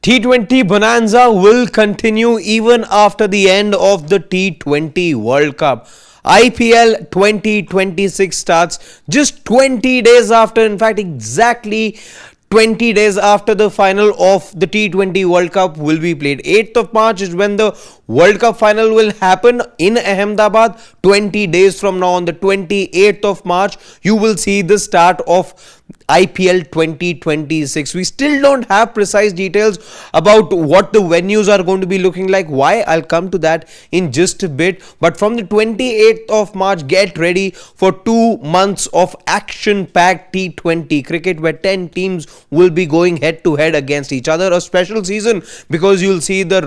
T20 bonanza will continue even after the end of the T20 World Cup. IPL 2026 starts just 20 days after, in fact, exactly 20 days after the final of the T20 World Cup will be played. 8th of March is when the World Cup final will happen in Ahmedabad. 20 days from now, on the 28th of March, you will see the start of IPL 2026. We still don't have precise details about what the venues are going to be looking like. Why? I'll come to that in just a bit. But from the 28th of March, get ready for 2 months of action-packed T20 cricket where 10 teams will be going head-to-head against each other. A special season because you'll see the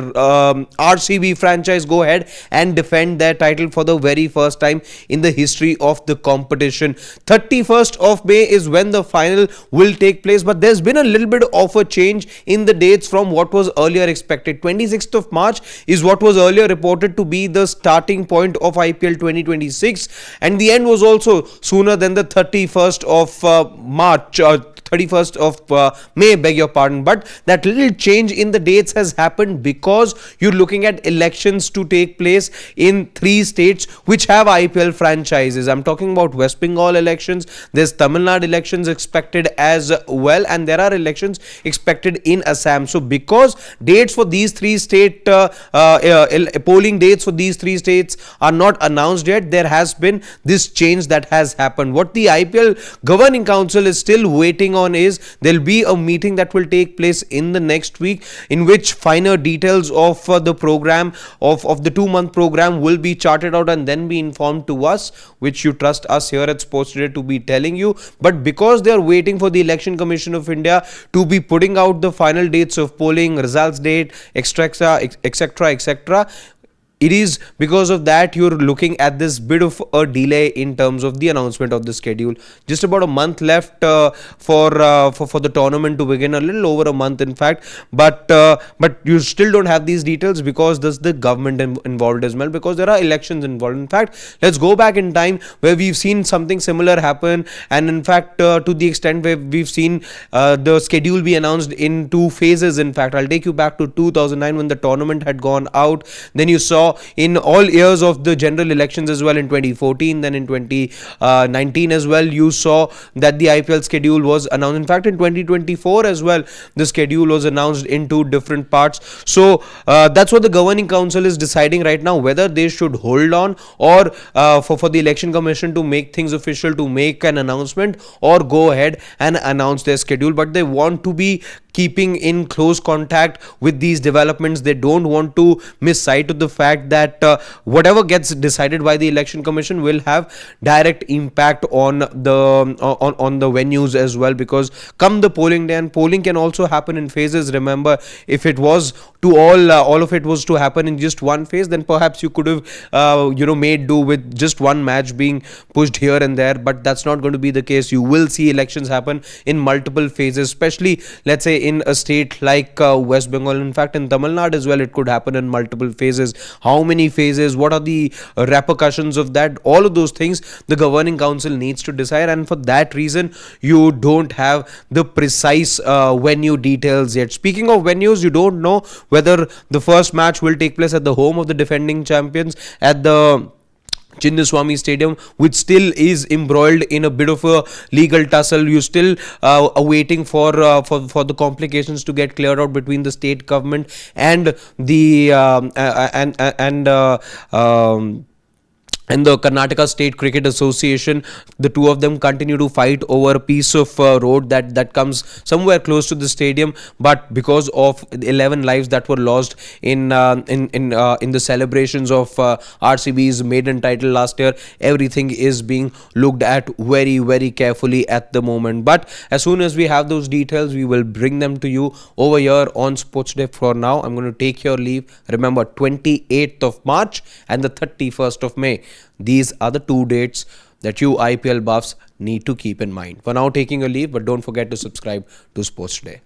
RCB franchise go ahead and defend their title for the very first time in the history of the competition. 31st of May is when the final will take place, but there's been a little bit of a change in the dates from what was earlier expected. 26th of March is what was earlier reported to be the starting point of IPL 2026, and the end was also sooner than the 31st of March. 31st of May, beg your pardon. But that little change in the dates has happened because you're looking at elections to take place in 3 states which have IPL franchises. I'm talking about West Bengal elections, there's Tamil Nadu elections expected as well, and there are elections expected in Assam. So because dates for these 3 state polling dates for these 3 states are not announced yet, there has been this change that has happened. What the IPL Governing Council is still waiting on is there'll be a meeting that will take place in the next week in which finer details of the program of the 2-month program will be charted out and then be informed to us, which you trust us here at Sports Today to be telling you. But because they are waiting for the Election Commission of India to be putting out the final dates of polling, results date, etc., it is because of that you're looking at this bit of a delay in terms of the announcement of the schedule. Just about a month left for the tournament to begin, a little over a month in fact, but you still don't have these details because there's the government involved as well, because there are elections involved. In fact, let's go back in time where we've seen something similar happen, and in fact to the extent where we've seen the schedule be announced in 2 phases. In fact, I'll take you back to 2009 when the tournament had gone out. Then you saw in all years of the general elections as well, in 2014, then in 2019 as well, you saw that the IPL schedule was announced. In fact, in 2024 as well, the schedule was announced in 2 different parts. So that's what the Governing Council is deciding right now, whether they should hold on or for the Election Commission to make things official, to make an announcement, or go ahead and announce their schedule. But they want to be keeping in close contact with these developments. They don't want to miss sight of the fact that whatever gets decided by the Election Commission will have direct impact on the venues as well, because come the polling day, and polling can also happen in phases. Remember, if it was to all of it was to happen in just one phase, then perhaps you could have made do with just one match being pushed here and there, but that's not going to be the case. You will see elections happen in multiple phases, especially let's say in a state like West Bengal. In fact, in Tamil Nadu as well, it could happen in multiple phases. How many phases? What are the repercussions of that? All of those things the Governing Council needs to decide, and for that reason, you don't have the precise venue details yet. Speaking of venues, you don't know whether the first match will take place at the home of the defending champions at the Chinnaswamy Stadium, which still is embroiled in a bit of a legal tussle. You still are waiting for the complications to get cleared out between the state government and the and the Karnataka State Cricket Association. The 2 of them continue to fight over a piece of road that comes somewhere close to the stadium, but because of 11 lives that were lost in the celebrations of RCB's maiden title last year, everything is being looked at very, very carefully at the moment. But as soon as we have those details, we will bring them to you over here on Sports Day. For now, I'm going to take your leave. Remember, 28th of March and the 31st of May. These are the 2 dates that you IPL buffs need to keep in mind. For now, taking a leave, but don't forget to subscribe to Sports Today.